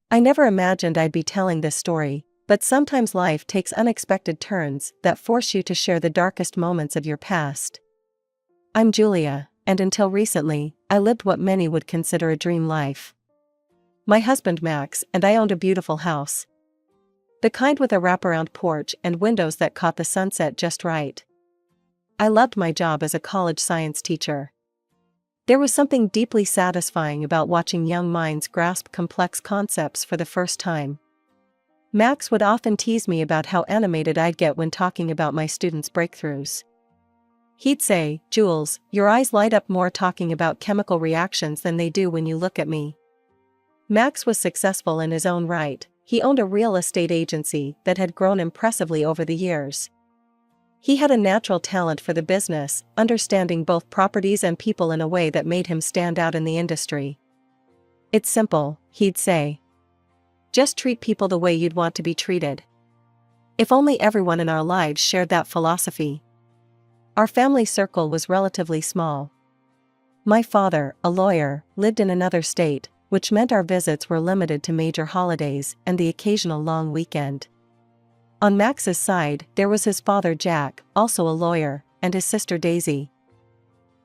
I never imagined I'd be telling this story, but sometimes life takes unexpected turns that force you to share the darkest moments of your past. I'm Julia, and until recently, I lived what many would consider a dream life. My husband Max and I owned a beautiful house. The kind with a wraparound porch and windows that caught the sunset just right. I loved my job as a college science teacher. There was something deeply satisfying about watching young minds grasp complex concepts for the first time. Max would often tease me about how animated I'd get when talking about my students' breakthroughs. He'd say, "Jules, your eyes light up more talking about chemical reactions than they do when you look at me." Max was successful in his own right. He owned a real estate agency that had grown impressively over the years. He had a natural talent for the business, understanding both properties and people in a way that made him stand out in the industry. "It's simple," he'd say. "Just treat people the way you'd want to be treated." If only everyone in our lives shared that philosophy. Our family circle was relatively small. My father, a lawyer, lived in another state, which meant our visits were limited to major holidays and the occasional long weekend. On Max's side, there was his father Jack, also a lawyer, and his sister Daisy.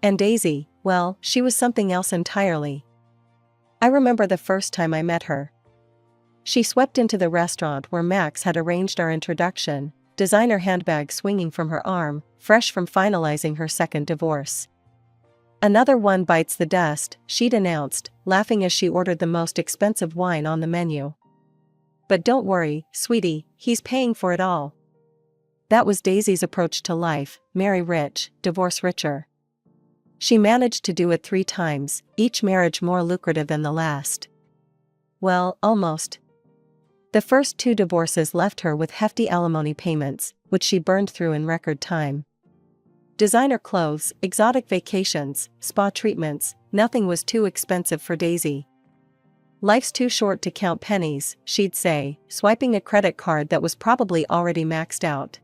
And Daisy, well, she was something else entirely. I remember the first time I met her. She swept into the restaurant where Max had arranged our introduction, designer handbag swinging from her arm, fresh from finalizing her second divorce. "Another one bites the dust," she'd announced, laughing as she ordered the most expensive wine on the menu. "But don't worry, sweetie, he's paying for it all." That was Daisy's approach to life: marry rich, divorce richer. She managed to do it 3 times, each marriage more lucrative than the last. Well, almost. The first 2 divorces left her with hefty alimony payments, which she burned through in record time. Designer clothes, exotic vacations, spa treatments, nothing was too expensive for Daisy. "Life's too short to count pennies," she'd say, swiping a credit card that was probably already maxed out.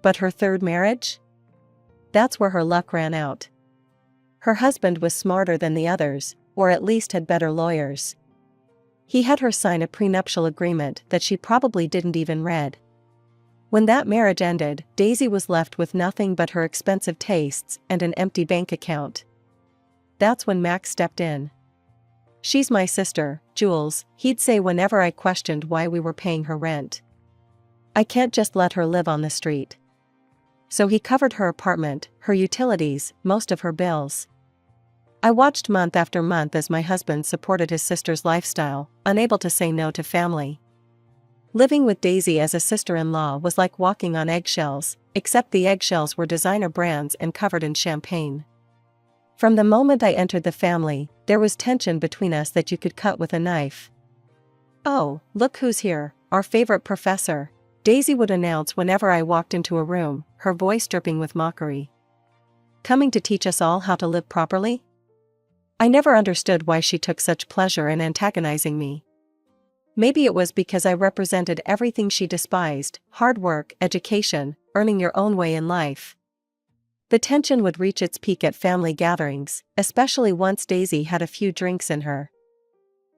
But her third marriage? That's where her luck ran out. Her husband was smarter than the others, or at least had better lawyers. He had her sign a prenuptial agreement that she probably didn't even read. When that marriage ended, Daisy was left with nothing but her expensive tastes and an empty bank account. That's when Max stepped in. "She's my sister, Jules," he'd say whenever I questioned why we were paying her rent. "I can't just let her live on the street." So he covered her apartment, her utilities, most of her bills. I watched month after month as my husband supported his sister's lifestyle, unable to say no to family. Living with Daisy as a sister-in-law was like walking on eggshells, except the eggshells were designer brands and covered in champagne. From the moment I entered the family, there was tension between us that you could cut with a knife. "Oh, look who's here, our favorite professor," Daisy would announce whenever I walked into a room, her voice dripping with mockery. "Coming to teach us all how to live properly?" I never understood why she took such pleasure in antagonizing me. Maybe it was because I represented everything she despised: hard work, education, earning your own way in life. The tension would reach its peak at family gatherings, especially once Daisy had a few drinks in her.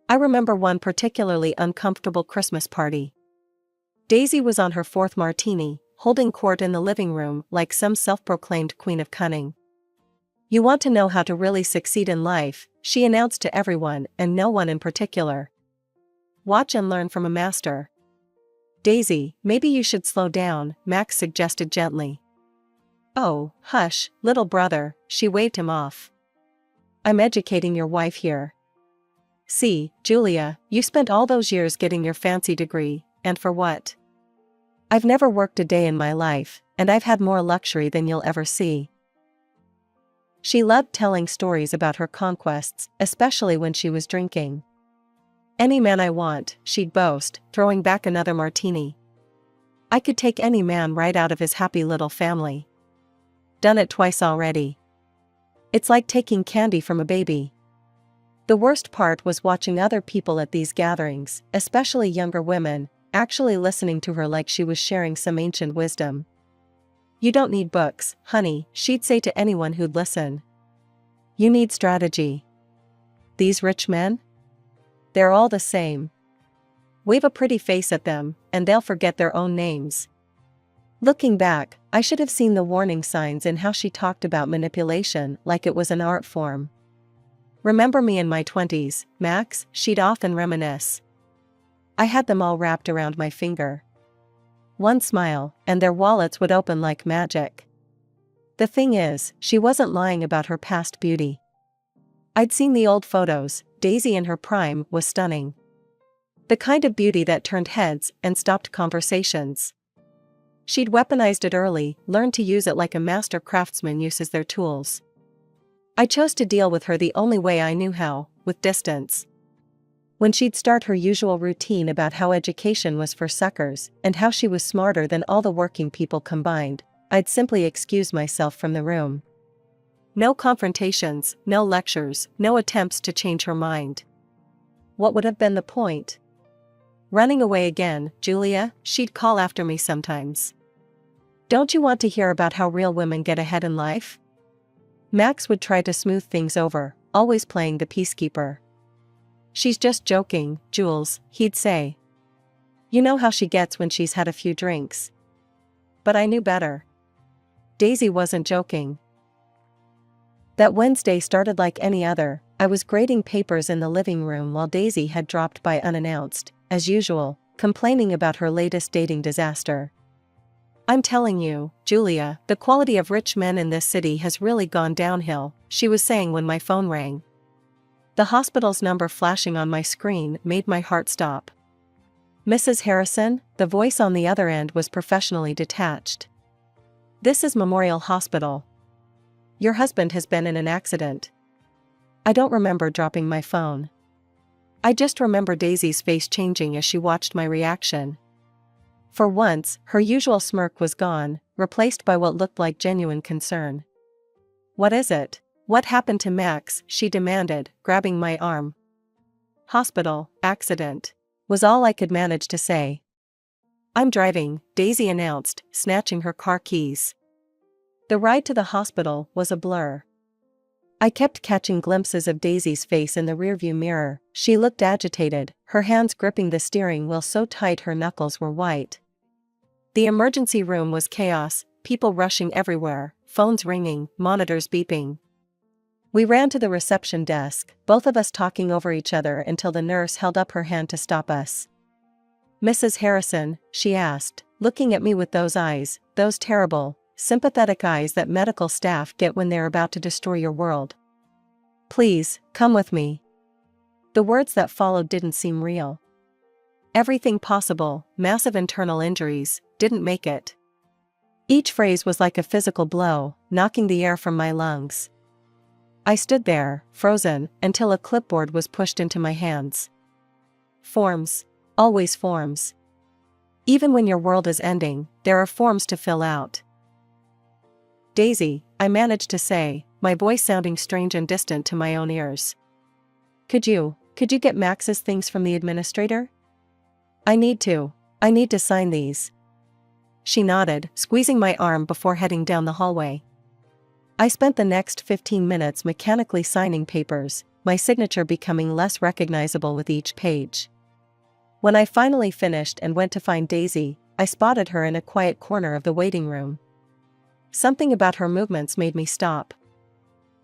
I remember one particularly uncomfortable Christmas party. Daisy was on her 4th martini, holding court in the living room like some self-proclaimed queen of cunning. "You want to know how to really succeed in life," she announced to everyone and no one in particular. "Watch and learn from a master." "Daisy, maybe you should slow down," Max suggested gently. "Oh, hush, little brother," she waved him off. "I'm educating your wife here. See, Julia, you spent all those years getting your fancy degree, and for what? I've never worked a day in my life, and I've had more luxury than you'll ever see." She loved telling stories about her conquests, especially when she was drinking. "Any man I want," she'd boast, throwing back another martini. "I could take any man right out of his happy little family. Done it twice already. It's like taking candy from a baby." The worst part was watching other people at these gatherings, especially younger women, actually listening to her like she was sharing some ancient wisdom. "You don't need books, honey," she'd say to anyone who'd listen. "You need strategy. These rich men? They're all the same. Wave a pretty face at them, and they'll forget their own names. Looking back, I should have seen the warning signs in how she talked about manipulation like it was an art form. Remember me in my 20s, Max, she'd often reminisce. I had them all wrapped around my finger. One smile, and their wallets would open like magic. The thing is, she wasn't lying about her past beauty. I'd seen the old photos. Daisy in her prime was stunning. The kind of beauty that turned heads and stopped conversations. She'd weaponized it early, learned to use it like a master craftsman uses their tools. I chose to deal with her the only way I knew how, with distance. When she'd start her usual routine about how education was for suckers and how she was smarter than all the working people combined, I'd simply excuse myself from the room. No confrontations, no lectures, no attempts to change her mind. What would have been the point? Running away again, Julia, she'd call after me sometimes. Don't you want to hear about how real women get ahead in life? Max would try to smooth things over, always playing the peacekeeper. She's just joking, Jules, he'd say. You know how she gets when she's had a few drinks. But I knew better. Daisy wasn't joking. That Wednesday started like any other. I was grading papers in the living room while Daisy had dropped by unannounced, as usual, complaining about her latest dating disaster. I'm telling you, Julia, the quality of rich men in this city has really gone downhill, she was saying when my phone rang. The hospital's number flashing on my screen made my heart stop. Mrs. Harrison, the voice on the other end was professionally detached. This is Memorial Hospital. Your husband has been in an accident. I don't remember dropping my phone. I just remember Daisy's face changing as she watched my reaction. For once, her usual smirk was gone, replaced by what looked like genuine concern. What is it? What happened to Max? She demanded, grabbing my arm. Hospital, accident, was all I could manage to say. I'm driving, Daisy announced, snatching her car keys. The ride to the hospital was a blur. I kept catching glimpses of Daisy's face in the rearview mirror. She looked agitated, her hands gripping the steering wheel so tight her knuckles were white. The emergency room was chaos, people rushing everywhere, phones ringing, monitors beeping. We ran to the reception desk, both of us talking over each other until the nurse held up her hand to stop us. Mrs. Harrison, she asked, looking at me with those eyes, those terrible, sympathetic eyes that medical staff get when they're about to destroy your world. Please, come with me. The words that followed didn't seem real. Everything possible, massive internal injuries, didn't make it. Each phrase was like a physical blow, knocking the air from my lungs. I stood there, frozen, until a clipboard was pushed into my hands. Forms. Always forms. Even when your world is ending, there are forms to fill out. Daisy, I managed to say, my voice sounding strange and distant to my own ears. Could you get Max's things from the administrator? I need to sign these. She nodded, squeezing my arm before heading down the hallway. I spent the next 15 minutes mechanically signing papers, my signature becoming less recognizable with each page. When I finally finished and went to find Daisy, I spotted her in a quiet corner of the waiting room. Something about her movements made me stop.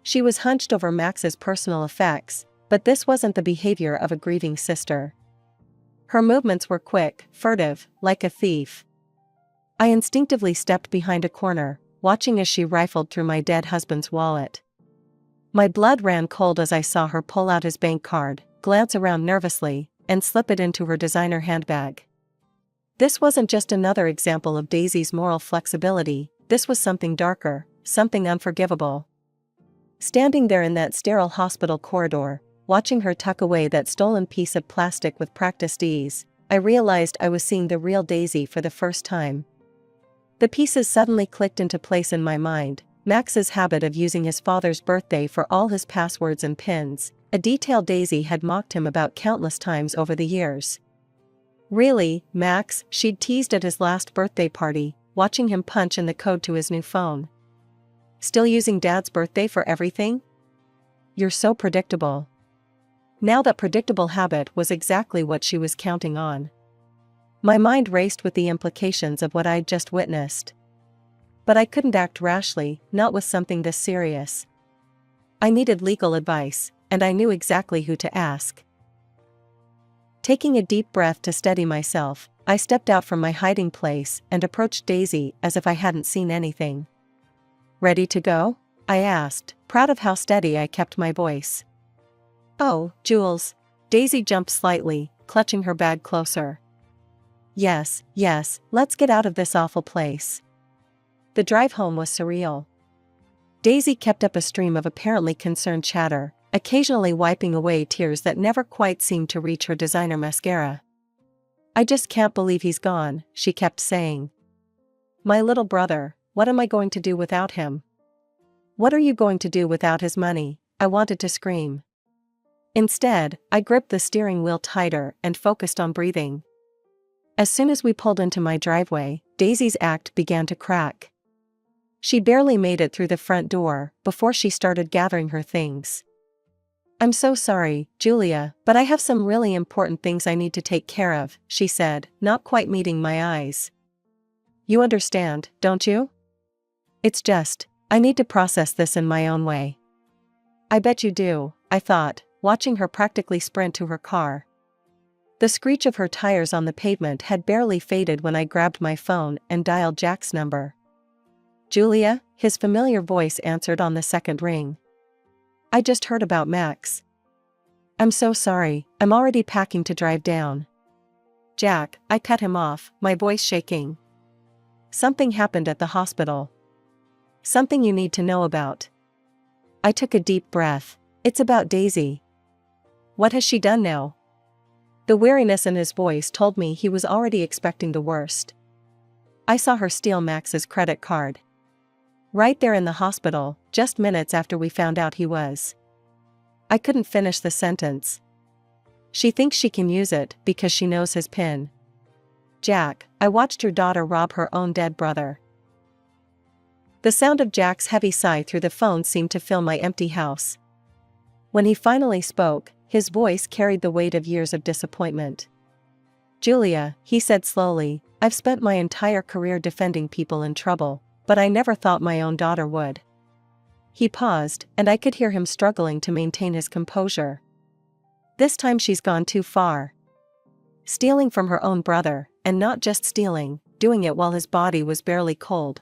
She was hunched over Max's personal effects, but this wasn't the behavior of a grieving sister. Her movements were quick, furtive, like a thief. I instinctively stepped behind a corner, watching as she rifled through my dead husband's wallet. My blood ran cold as I saw her pull out his bank card, glance around nervously, and slip it into her designer handbag. This wasn't just another example of Daisy's moral flexibility, this was something darker, something unforgivable. Standing there in that sterile hospital corridor, watching her tuck away that stolen piece of plastic with practiced ease, I realized I was seeing the real Daisy for the first time. The pieces suddenly clicked into place in my mind. Max's habit of using his father's birthday for all his passwords and pins, a detail Daisy had mocked him about countless times over the years. Really, Max, she'd teased at his last birthday party, watching him punch in the code to his new phone. Still using Dad's birthday for everything? You're so predictable. Now that predictable habit was exactly what she was counting on. My mind raced with the implications of what I'd just witnessed. But I couldn't act rashly, not with something this serious. I needed legal advice, and I knew exactly who to ask. Taking a deep breath to steady myself, I stepped out from my hiding place and approached Daisy as if I hadn't seen anything. "Ready to go?" I asked, proud of how steady I kept my voice. "Oh, Jules." Daisy jumped slightly, clutching her bag closer. Yes, let's get out of this awful place." The drive home was surreal. Daisy kept up a stream of apparently concerned chatter, occasionally wiping away tears that never quite seemed to reach her designer mascara. "I just can't believe he's gone," she kept saying. "My little brother, what am I going to do without him? What are you going to do without his money?" I wanted to scream. Instead, I gripped the steering wheel tighter and focused on breathing. As soon as we pulled into my driveway, Daisy's act began to crack. She barely made it through the front door before she started gathering her things. "I'm so sorry, Julia, but I have some really important things I need to take care of," she said, not quite meeting my eyes. "You understand, don't you? It's just, I need to process this in my own way." "I bet you do," I thought, watching her practically sprint to her car. The screech of her tires on the pavement had barely faded when I grabbed my phone and dialed Jack's number. "Julia," his familiar voice answered on the second ring. "I just heard about Max." "I'm so sorry, I'm already packing to drive down." "Jack," I cut him off, my voice shaking. "Something happened at the hospital. Something you need to know about." I took a deep breath. "It's about Daisy." "What has she done now?" The weariness in his voice told me he was already expecting the worst. "I saw her steal Max's credit card. Right there in the hospital, just minutes after we found out he was." I couldn't finish the sentence. "She thinks she can use it because she knows his PIN." "Jack, I watched your daughter rob her own dead brother." The sound of Jack's heavy sigh through the phone seemed to fill my empty house. When he finally spoke, his voice carried the weight of years of disappointment. "Julia," he said slowly, "I've spent my entire career defending people in trouble, but I never thought my own daughter would." He paused, and I could hear him struggling to maintain his composure. "This time she's gone too far. Stealing from her own brother, and not just stealing, doing it while his body was barely cold."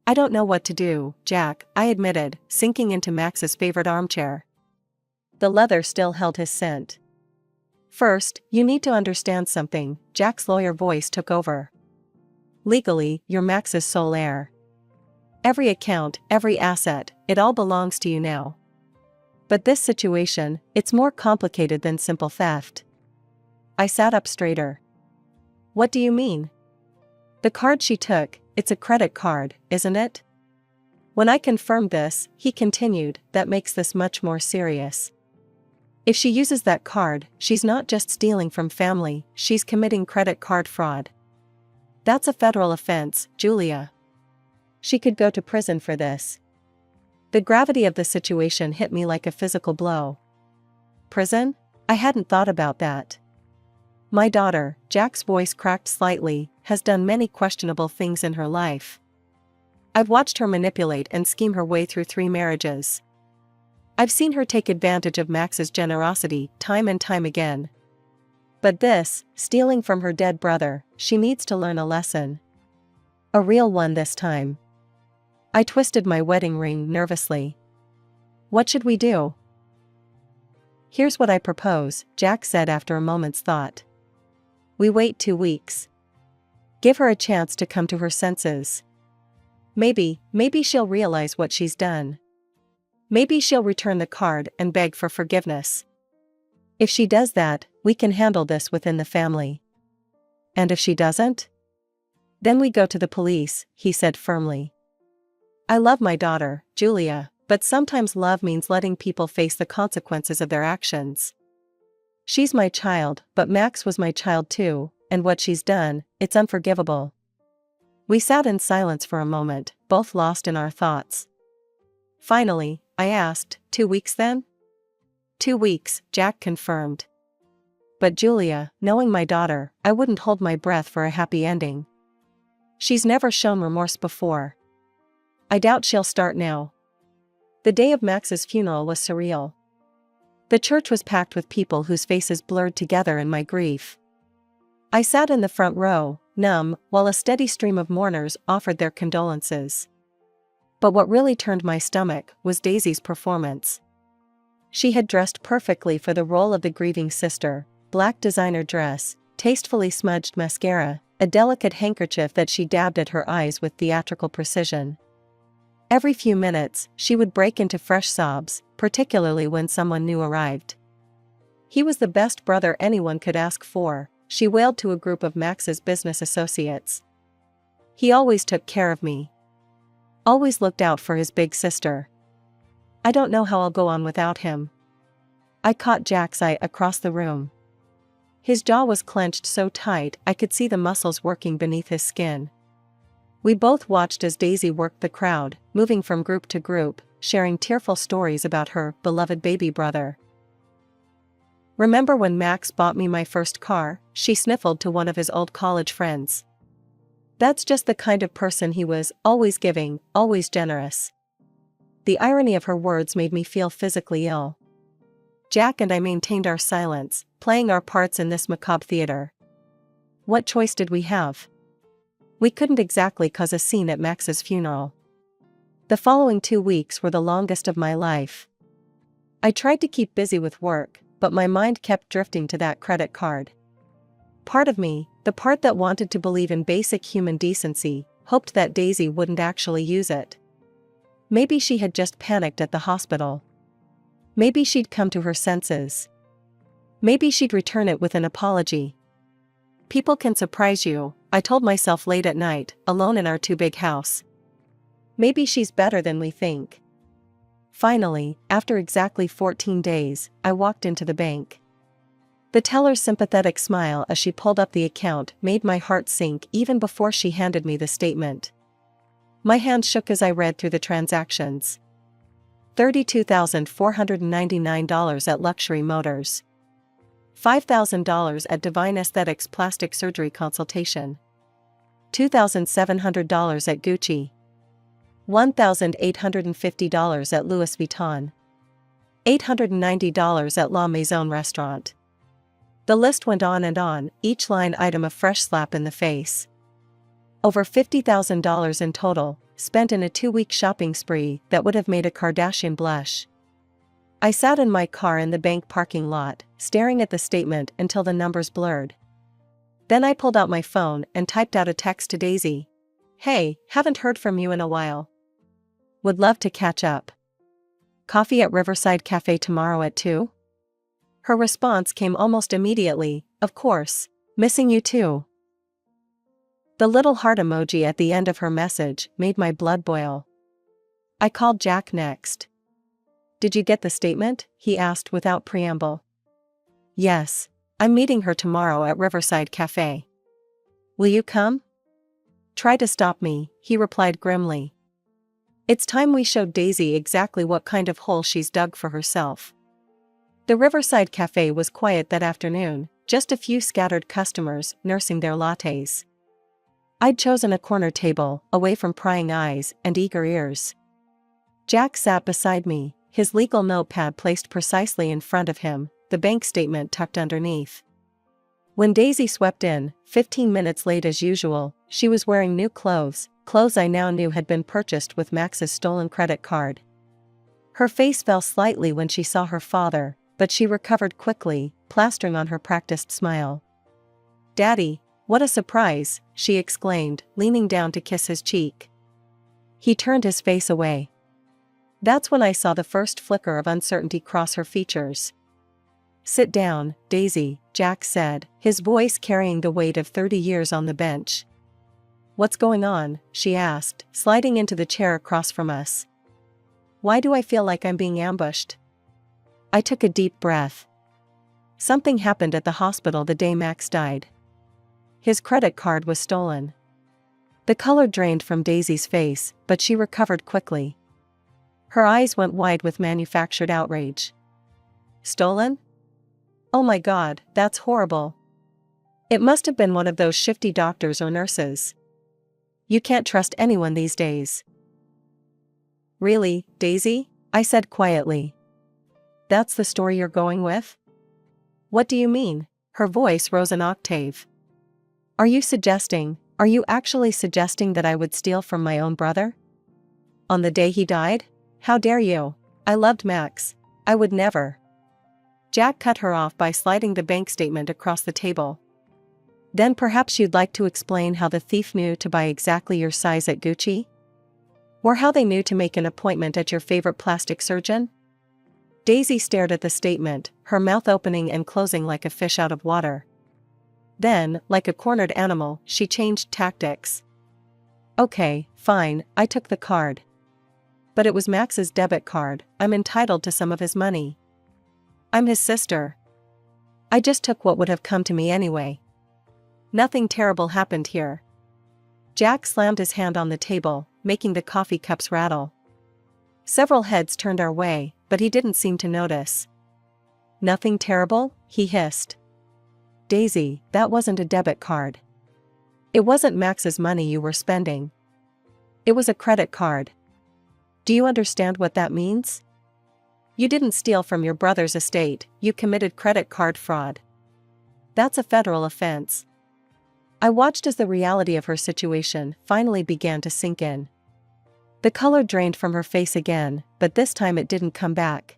"I don't know what to do, Jack," I admitted, sinking into Max's favorite armchair. The leather still held his scent. "First, you need to understand something," Jack's lawyer voice took over. "Legally, you're Max's sole heir. Every account, every asset, it all belongs to you now. But this situation, it's more complicated than simple theft." I sat up straighter. "What do you mean?" "The card she took, it's a credit card, isn't it?" When I confirmed this, he continued, "That makes this much more serious. If she uses that card, she's not just stealing from family, she's committing credit card fraud. That's a federal offense, Julia. She could go to prison for this." The gravity of the situation hit me like a physical blow. "Prison? I hadn't thought about that. My daughter," Jack's voice cracked slightly, "has done many questionable things in her life. I've watched her manipulate and scheme her way through 3 marriages. I've seen her take advantage of Max's generosity time and time again. But this, stealing from her dead brother, she needs to learn a lesson. A real one this time." I twisted my wedding ring nervously. "What should we do?" "Here's what I propose," Jack said after a moment's thought. "We wait 2 weeks. Give her a chance to come to her senses. Maybe she'll realize what she's done. Maybe she'll return the card and beg for forgiveness. If she does that, we can handle this within the family. And if she doesn't? Then we go to the police," he said firmly. "I love my daughter, Julia, but sometimes love means letting people face the consequences of their actions. She's my child, but Max was my child too, and what she's done, it's unforgivable." We sat in silence for a moment, both lost in our thoughts. Finally, I asked, 2 weeks then?" 2 weeks, Jack confirmed. But Julia, knowing my daughter, I wouldn't hold my breath for a happy ending. She's never shown remorse before. I doubt she'll start now. The day of Max's funeral was surreal. The church was packed with people whose faces blurred together in my grief. I sat in the front row, numb, while a steady stream of mourners offered their condolences. But what really turned my stomach was Daisy's performance. She had dressed perfectly for the role of the grieving sister: black designer dress, tastefully smudged mascara, a delicate handkerchief that she dabbed at her eyes with theatrical precision. Every few minutes, she would break into fresh sobs, particularly when someone new arrived. "He was the best brother anyone could ask for," she wailed to a group of Max's business associates. "He always took care of me. Always looked out for his big sister. I don't know how I'll go on without him." I caught Jack's eye across the room. His jaw was clenched so tight I could see the muscles working beneath his skin. We both watched as Daisy worked the crowd, moving from group to group, sharing tearful stories about her beloved baby brother. "Remember when Max bought me my first car?" she sniffled to one of his old college friends. "That's just the kind of person he was, always giving, always generous." The irony of her words made me feel physically ill. Jack and I maintained our silence, playing our parts in this macabre theater. What choice did we have? We couldn't exactly cause a scene at Max's funeral. The following 2 weeks were the longest of my life. I tried to keep busy with work, but my mind kept drifting to that credit card. Part of me, the part that wanted to believe in basic human decency, hoped that Daisy wouldn't actually use it. Maybe she had just panicked at the hospital. Maybe she'd come to her senses. Maybe she'd return it with an apology. "People can surprise you," I told myself late at night, alone in our too-big house. Maybe she's better than we think. Finally, after exactly 14 days, I walked into the bank. The teller's sympathetic smile as she pulled up the account made my heart sink even before she handed me the statement. My hand shook as I read through the transactions. $32,499 at Luxury Motors. $5,000 at Divine Aesthetics Plastic Surgery Consultation. $2,700 at Gucci. $1,850 at Louis Vuitton. $890 at La Maison Restaurant. The list went on and on, each line item a fresh slap in the face. Over $50,000 in total, spent in a 2-week shopping spree that would have made a Kardashian blush. I sat in my car in the bank parking lot, staring at the statement until the numbers blurred. Then I pulled out my phone and typed out a text to Daisy. "Hey, haven't heard from you in a while. Would love to catch up. Coffee at Riverside Cafe tomorrow at 2? Her response came almost immediately, "Of course, missing you too." The little heart emoji at the end of her message made my blood boil. I called Jack next. "Did you get the statement?" he asked without preamble. "Yes, I'm meeting her tomorrow at Riverside Cafe. Will you come?" "Try to stop me," he replied grimly. It's time we showed Daisy exactly what kind of hole she's dug for herself. The Riverside Cafe was quiet that afternoon, just a few scattered customers nursing their lattes. I'd chosen a corner table, away from prying eyes and eager ears. Jack sat beside me, his legal notepad placed precisely in front of him, the bank statement tucked underneath. When Daisy swept in, 15 minutes late as usual, she was wearing new clothes I now knew had been purchased with Max's stolen credit card. Her face fell slightly when she saw her father, but she recovered quickly, plastering on her practiced smile. "Daddy, what a surprise," she exclaimed, leaning down to kiss his cheek. He turned his face away. That's when I saw the first flicker of uncertainty cross her features. "Sit down, Daisy," Jack said, his voice carrying the weight of 30 years on the bench. "What's going on?" she asked, sliding into the chair across from us. "Why do I feel like I'm being ambushed?" I took a deep breath. Something happened at the hospital the day Max died. His credit card was stolen. The color drained from Daisy's face, but she recovered quickly. Her eyes went wide with manufactured outrage. Stolen? Oh my God, that's horrible. It must have been one of those shifty doctors or nurses. You can't trust anyone these days. Really, Daisy? I said quietly. That's the story you're going with? What do you mean? Her voice rose an octave. Are you actually suggesting that I would steal from my own brother? On the day he died? How dare you? I loved Max. I would never. Jack cut her off by sliding the bank statement across the table. Then perhaps you'd like to explain how the thief knew to buy exactly your size at Gucci? Or how they knew to make an appointment at your favorite plastic surgeon? Daisy stared at the statement, her mouth opening and closing like a fish out of water. Then, like a cornered animal, she changed tactics. Okay, fine, I took the card. But it was Max's debit card. I'm entitled to some of his money. I'm his sister. I just took what would have come to me anyway. Nothing terrible happened here. Jack slammed his hand on the table, making the coffee cups rattle. Several heads turned our way, but he didn't seem to notice. Nothing terrible? He hissed. Daisy, that wasn't a debit card. It wasn't Max's money you were spending. It was a credit card. Do you understand what that means? You didn't steal from your brother's estate, you committed credit card fraud. That's a federal offense. I watched as the reality of her situation finally began to sink in. The color drained from her face again, but this time it didn't come back.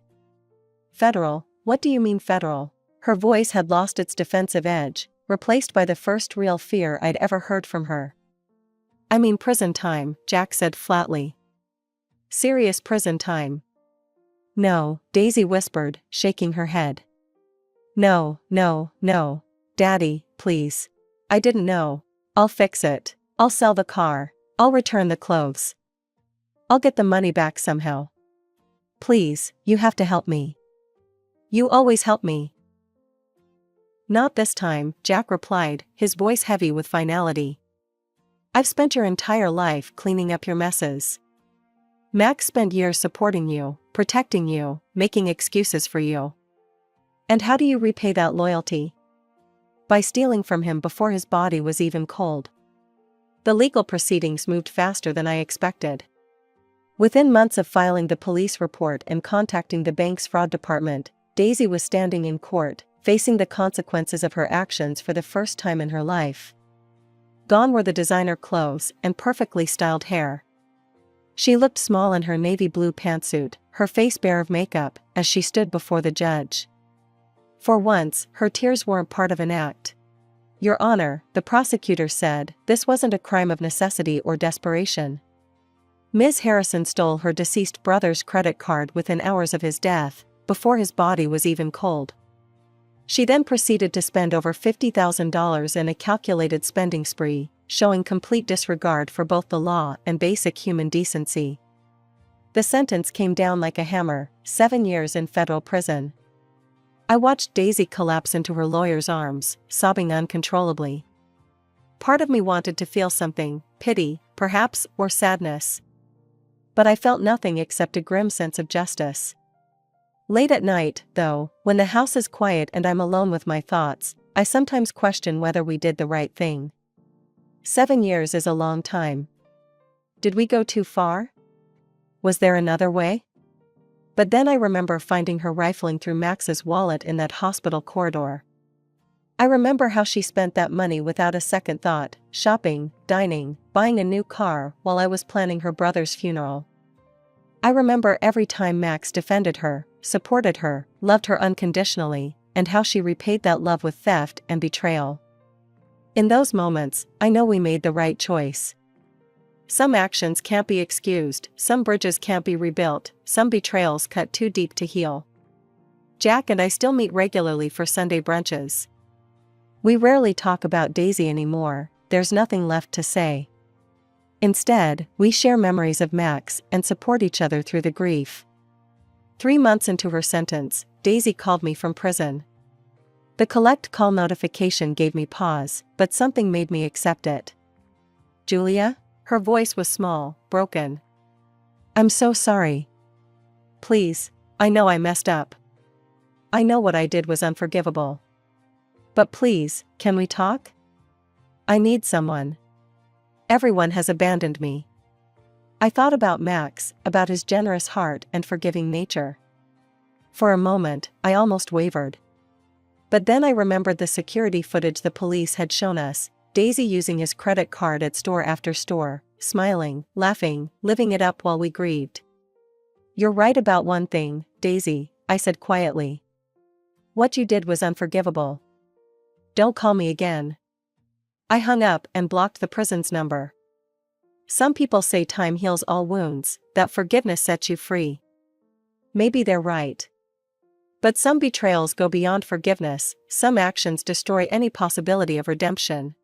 Federal? What do you mean federal? Her voice had lost its defensive edge, replaced by the first real fear I'd ever heard from her. I mean prison time, Jack said flatly. Serious prison time. No, Daisy whispered, shaking her head. No, no, no. Daddy, please. I didn't know. I'll fix it. I'll sell the car. I'll return the clothes. I'll get the money back somehow. Please, you have to help me. You always help me. Not this time, Jack replied, his voice heavy with finality. I've spent your entire life cleaning up your messes. Max spent years supporting you, protecting you, making excuses for you. And how do you repay that loyalty? By stealing from him before his body was even cold. The legal proceedings moved faster than I expected. Within months of filing the police report and contacting the bank's fraud department, Daisy was standing in court, facing the consequences of her actions for the first time in her life. Gone were the designer clothes and perfectly styled hair. She looked small in her navy blue pantsuit, her face bare of makeup, as she stood before the judge. For once, her tears weren't part of an act. Your Honor, the prosecutor said, this wasn't a crime of necessity or desperation. Ms. Harrison stole her deceased brother's credit card within hours of his death, before his body was even cold. She then proceeded to spend over $50,000 in a calculated spending spree, showing complete disregard for both the law and basic human decency. The sentence came down like a hammer, 7 years in federal prison. I watched Daisy collapse into her lawyer's arms, sobbing uncontrollably. Part of me wanted to feel something, pity, perhaps, or sadness. But I felt nothing except a grim sense of justice. Late at night, though, when the house is quiet and I'm alone with my thoughts, I sometimes question whether we did the right thing. 7 years is a long time. Did we go too far? Was there another way? But then I remember finding her rifling through Max's wallet in that hospital corridor. I remember how she spent that money without a second thought, shopping, dining, buying a new car while I was planning her brother's funeral. I remember every time Max defended her, supported her, loved her unconditionally, and how she repaid that love with theft and betrayal. In those moments, I know we made the right choice. Some actions can't be excused, some bridges can't be rebuilt, some betrayals cut too deep to heal. Jack and I still meet regularly for Sunday brunches. We rarely talk about Daisy anymore, there's nothing left to say. Instead, we share memories of Max and support each other through the grief. 3 months into her sentence, Daisy called me from prison. The collect call notification gave me pause, but something made me accept it. Julia? Her voice was small, broken. I'm so sorry. Please, I know I messed up. I know what I did was unforgivable. But please, can we talk? I need someone. Everyone has abandoned me. I thought about Max, about his generous heart and forgiving nature. For a moment, I almost wavered. But then I remembered the security footage the police had shown us, Daisy using his credit card at store after store, smiling, laughing, living it up while we grieved. You're right about one thing, Daisy, I said quietly. What you did was unforgivable. Don't call me again. I hung up and blocked the prison's number. Some people say time heals all wounds, that forgiveness sets you free. Maybe they're right. But some betrayals go beyond forgiveness, some actions destroy any possibility of redemption.